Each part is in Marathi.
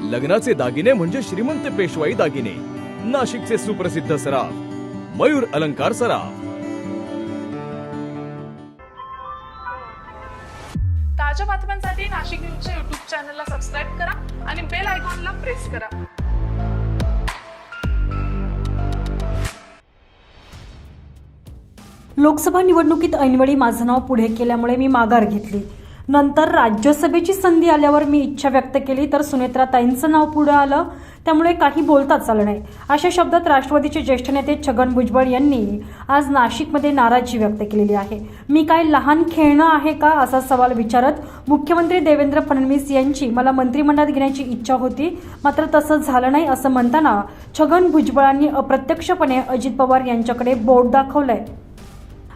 लग्नाचे दागिने म्हणजे श्रीमंत पेशवाई दागिने, नाशिकचे सुप्रसिद्ध सराफ मयूर अलंकार सराफ। ताज्या बातम्यांसाठी नाशिक न्यूजच्या YouTube चॅनलला सबस्क्राईब करा आणि बेल आयकॉनला प्रेस करा। लोकसभा निवडणुकीत ऐनवेळी माझं नाव पुढे केल्यामुळे मी माघार घेतली। नंतर राज्यसभेची संधी आल्यावर मी इच्छा व्यक्त केली तर सुनेत्राताईंचं नाव पुढे आलं, त्यामुळे काही बोलताच आलं नाही। अशा शब्दात राष्ट्रवादीचे ज्येष्ठ नेते छगन भुजबळ यांनी आज नाशिकमध्ये नाराजी व्यक्त केलेली आहे। मी काय लहान खेळणं आहे का असा सवाल विचारत मुख्यमंत्री देवेंद्र फडणवीस यांची मला मंत्रिमंडळात घेण्याची इच्छा होती, मात्र तसं झालं नाही असं म्हणताना छगन भुजबळांनी अप्रत्यक्षपणे अजित पवार यांच्याकडे बोट दाखवलंय।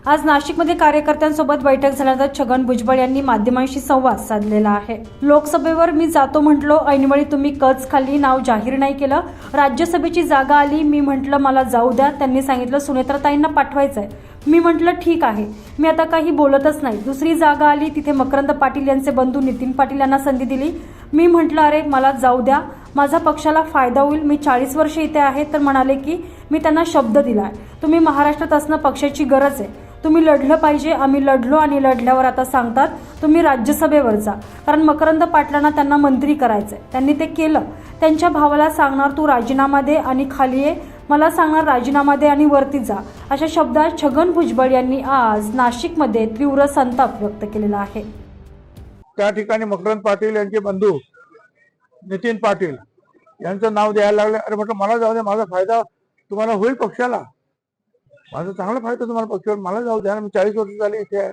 आज नाशिकमध्ये कार्यकर्त्यांसोबत बैठक झाल्यानंतर छगन भुजबळ यांनी माध्यमांशी संवाद साधलेला आहे। लोकसभेवर मी जातो म्हटलो, ऐनवेळी तुम्ही कच खाल्ली, नाव जाहीर नाही केलं। राज्यसभेची जागा आली, मी म्हटलं मला जाऊ द्या, त्यांनी सांगितलं सुनेत्राताईंना पाठवायचंय। मी म्हटलं ठीक आहे, मी आता काही बोलतच नाही। दुसरी जागा आली, तिथे मकरंद पाटील यांचे बंधू नितीन पाटील यांना संधी दिली। मी म्हटलं अरे मला जाऊ द्या, माझा पक्षाला फायदा होईल, मी 40 वर्ष इथे आहे। तर म्हणाले की मी त्यांना शब्द दिलाय, तुम्ही महाराष्ट्रात असणं पक्षाची गरज आहे, तुम्ही लढलं पाहिजे। आम्ही लढलो आणि लढल्यावर आता सांगतात तुम्ही राज्यसभेवर जा, कारण मकरंद पाटलांना त्यांना मंत्री करायचंय, त्यांनी ते केलं। त्यांच्या भावाला सांगणार तू राजीनामा दे आणि खाली ये, मला सांगणार राजीनामा दे आणि वरती जा। अशा शब्दात छगन भुजबळ यांनी आज नाशिकमध्ये तीव्र संताप व्यक्त केलेला आहे। त्या ठिकाणी मकरंद पाटील यांचे बंधू नितीन पाटील यांचं नाव द्यायला लागले। अरे म्हटलं मला जाऊ दे, माझा फायदा तुम्हाला होईल पक्षाला, माझा चांगला फायदा तुम्हाला पक्षावर, मला जाऊ द्या, मी 40 वर्ष झाले इथे आहे।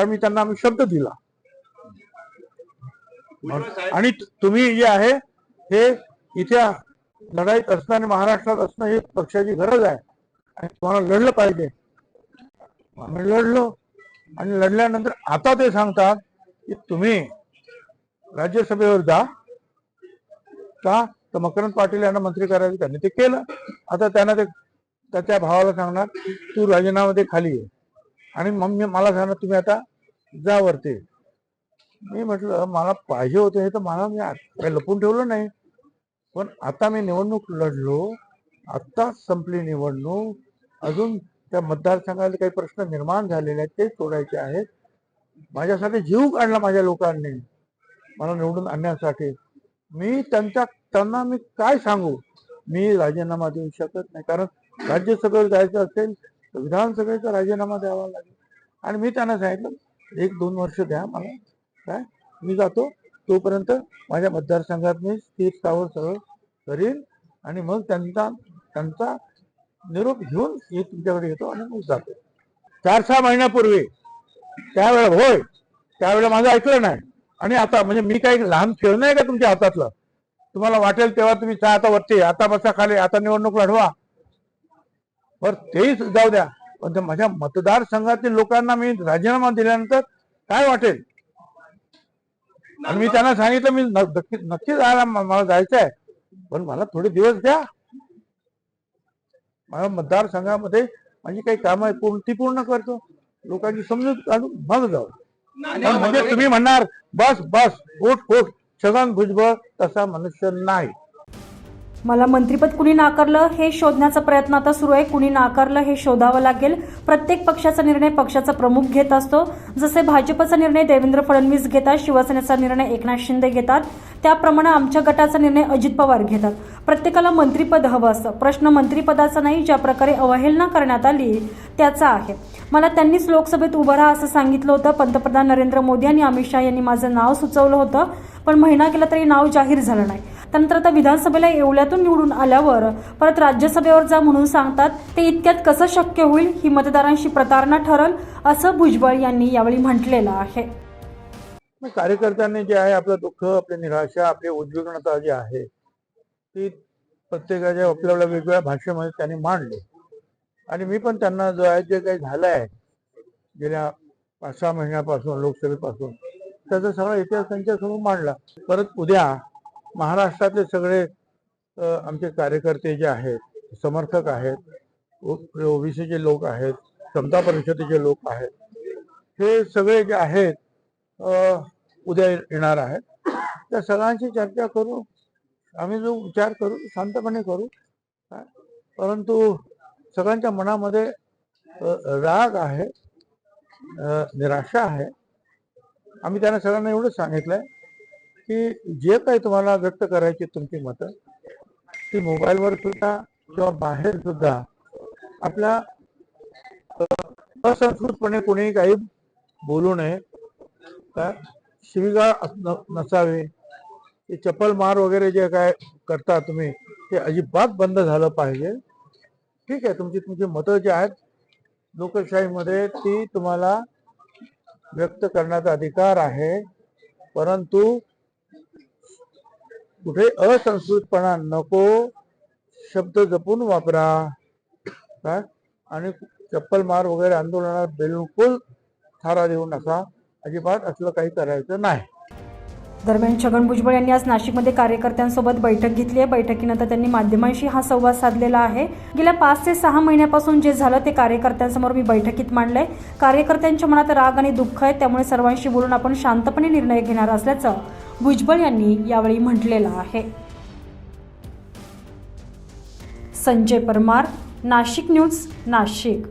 मी त्यांना आम्ही शब्द दिला आणि तुम्ही जे आहे हे इथे लढाईत असणं आणि महाराष्ट्रात असणं ही पक्षाची गरज आहे आणि तुम्हाला लढलं पाहिजे। आम्ही लढलो आणि लढल्यानंतर आता ते सांगतात की तुम्ही राज्यसभेवर जा का, तर मकरंद पाटील यांना मंत्री करायचं, त्यांनी ते केलं। आता त्यांना ते त्याच्या भावाला सांगणार तू राजीनामा दे, खाली ये, आणि मग मला सांगणार तुम्ही आता जा वरती। मी म्हटलं मला पाहिजे होते हे तर मला, मी काही लपून ठेवलं नाही, पण आता मी निवडणूक लढलो, आता संपली निवडणूक, अजून त्या मतदारसंघाला काही प्रश्न निर्माण झालेले आहेत ते सोडायचे आहेत। माझ्यासाठी जीव काढला माझ्या लोकांनी मला निवडून आणण्यासाठी। मी त्यांना मी काय सांगू, मी राजीनामा देऊ शकत नाही, कारण राज्यसभेवर जायचं असेल तर विधानसभेचा राजीनामा द्यावा लागेल। आणि मी त्यांना सांगितलं 1-2 वर्ष द्या मला, काय मी जातो, तोपर्यंत माझ्या मतदारसंघात मी स्थिर स्थावर सगळं करीन आणि मग त्यांचा निरोप घेऊन मी तुमच्याकडे येतो आणि मग जातो। 4-6 महिन्यापूर्वी त्यावेळेला होय, त्यावेळेला माझं ऐकलं नाही। आणि आता म्हणजे मी काही लहान खेळ नाही का तुमच्या हातातलं, तुम्हाला वाटेल तेव्हा तुम्ही आता वरती, आता बसा खाली, आता निवडणूक लढवा, बर तेही जाऊ द्या, पण माझ्या मतदारसंघातील लोकांना मी राजीनामा दिल्यानंतर काय वाटेल। आणि मी त्यांना सांगितलं मी नक्की जायला, मला जायचं आहे, पण मला थोडे दिवस द्या, माझ्या मतदारसंघामध्ये माझी काही कामं आहेत ती पूर्ण करतो, लोकांची समजूत काढून मग जाऊ। म्हणजे तुम्ही म्हणणार बस बस उठ, छगन भुजबळ तसा मनुष्य नाही। मला मंत्रिपद कुणी नाकारलं हे शोधण्याचा प्रयत्न आता सुरू आहे। कुणी नाकारलं हे शोधावं लागेल। प्रत्येक पक्षाचा निर्णय पक्षाचा प्रमुख घेत असतो। जसे भाजपचा निर्णय देवेंद्र फडणवीस घेतात, शिवसेनेचा निर्णय एकनाथ शिंदे घेतात, त्याप्रमाणे आमच्या गटाचा निर्णय अजित पवार घेतात। प्रत्येकाला मंत्रिपद हवं असतं, प्रश्न मंत्रिपदाचा नाही, ज्या प्रकारे अवहेलना करण्यात आली त्याचा आहे। मला त्यांनीच लोकसभेत उभं राहा असं सांगितलं होतं। पंतप्रधान नरेंद्र मोदी आणि अमित शहा यांनी माझं नाव सुचवलं होतं, पण महिना गेला तरी नाव जाहीर झालं नाही। त्यानंतर आता विधानसभेला येवल्यातून निवडून आल्यावर परत राज्यसभेवर जा म्हणून सांगतात, ते इतक्यात कसं शक्य होईल, ही मतदारांशी प्रतारणा ठरल असं भुजबळ यांनी यावेळी म्हटलेलं आहे। कार्यकर्त्यांनी जे आहे आपलं दुःख, आपली निराशा, आपली उद्विग्नता जी आहे ती प्रत्येकाच्या आपल्याला वेगवेगळ्या भाषेमध्ये त्यांनी मांडले आणि मी पण त्यांना जो आहे जे काही झालं आहे गेल्या 5-6 महिन्यापासून लोकसभेपासून त्याचा सगळा इतिहास त्यांच्यासमोर मांडला। परत उद्या महाराष्ट्रातले सगळे आमचे कार्यकर्ते जे आहेत, समर्थक आहेत, ओबीसीचे लोक आहेत, समता परिषदेचे लोक आहेत, हे सगळे जे आहेत उद्या येणार आहेत त्या सगळ्यांची चर्चा करू, आम्ही जो विचार करू शांतपणे करू. काय? परंतु सगळ्यांच्या मनामध्ये राग आहे, निराशा आहे. आम्ही त्यांना सगळ्यांना एवढंच सांगितलंय की जे काही तुम्हाला व्यक्त करायची तुमची मतं ती मोबाईलवर सुद्धा किंवा बाहेर सुद्धा आपल्या असंस्कृतपणे कोणीही काही बोलू नये. काय? शिवीगाळ नसावे. ते चप्पल मार वगैरे जे काय करता तुम्ही ते अजिबात बंद झालं पाहिजे. ठीक आहे, तुमची मतं जी आहेत लोकशाहीमध्ये ती तुम्हाला व्यक्त करण्याचा अधिकार आहे, परंतु कुठे असंस्कृतपणा नको, शब्द जपून वापरा. काय? आणि चप्पल मार वगैरे आंदोलनात बिलकुल थारा देऊ नका. अजिबात असलं काही करायचं नाही. दरम्यान छगन भुजबळ यांनी आज नाशिकमध्ये कार्यकर्त्यांसोबत बैठक घेतली आहे. बैठकीनंतर त्यांनी माध्यमांशी हा संवाद साधलेला आहे. गेल्या 5 ते 6 महिन्यापासून जे झालं ते कार्यकर्त्यांसमोर मी बैठकीत मांडलंय. कार्यकर्त्यांच्या मनात राग आणि दुःख आहे, त्यामुळे सर्वांशी बोलून आपण शांतपणे निर्णय घेणार असल्याचं भुजबळ यांनी यावेळी म्हटलेलं आहे. संजय परमार, नाशिक न्यूज, नाशिक.